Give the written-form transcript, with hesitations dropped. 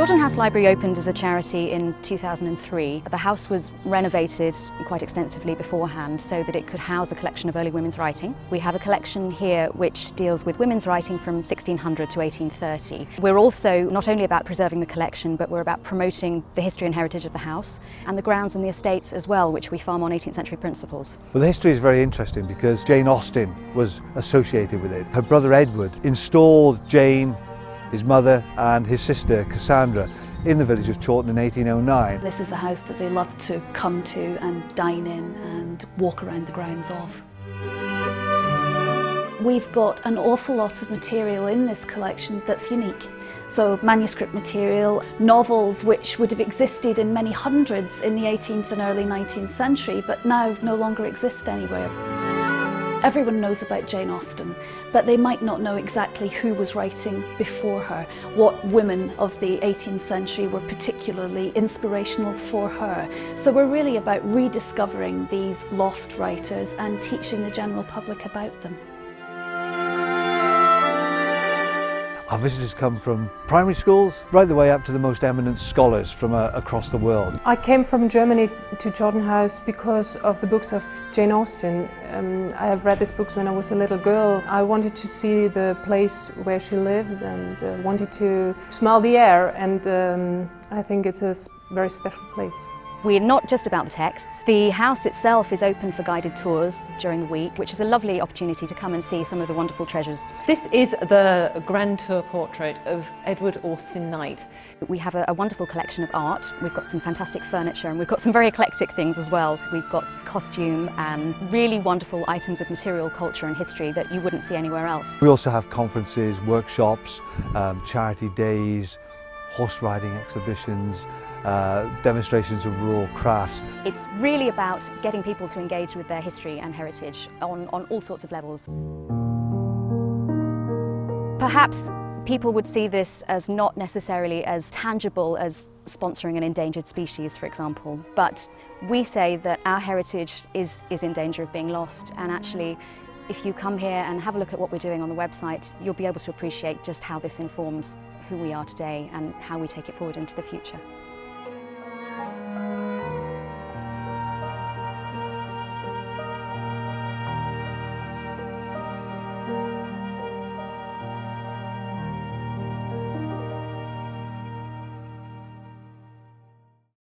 Chawton House Library opened as a charity in 2003. The house was renovated quite extensively beforehand so that it could house a collection of early women's writing. We have a collection here which deals with women's writing from 1600 to 1830. We're also not only about preserving the collection, but we're about promoting the history and heritage of the house and the grounds and the estates as well, which we farm on 18th century principles. Well, the history is very interesting because Jane Austen was associated with it. Her brother Edward installed Jane, his mother and his sister Cassandra in the village of Chawton in 1809. This is the house that they love to come to and dine in and walk around the grounds of. We've got an awful lot of material in this collection that's unique. So manuscript material, novels which would have existed in many hundreds in the 18th and early 19th century but now no longer exist anywhere. Everyone knows about Jane Austen, but they might not know exactly who was writing before her, what women of the 18th century were particularly inspirational for her. So we're really about rediscovering these lost writers and teaching the general public about them. Our visitors come from primary schools right the way up to the most eminent scholars from across the world. I came from Germany to Chawton House because of the books of Jane Austen. I have read these books when I was a little girl. I wanted to see the place where she lived and wanted to smell the air, and I think it's a very special place. We're not just about the texts. The house itself is open for guided tours during the week, which is a lovely opportunity to come and see some of the wonderful treasures. This is the grand tour portrait of Edward Austen Knight. We have a wonderful collection of art. We've got some fantastic furniture and we've got some very eclectic things as well. We've got costume and really wonderful items of material culture and history that you wouldn't see anywhere else. We also have conferences, workshops, charity days, horse riding exhibitions, demonstrations of rural crafts. It's really about getting people to engage with their history and heritage on all sorts of levels. Perhaps people would see this as not necessarily as tangible as sponsoring an endangered species, for example, but we say that our heritage is in danger of being lost, and actually if you come here and have a look at what we're doing on the website, you'll be able to appreciate just how this informs who we are today and how we take it forward into the future.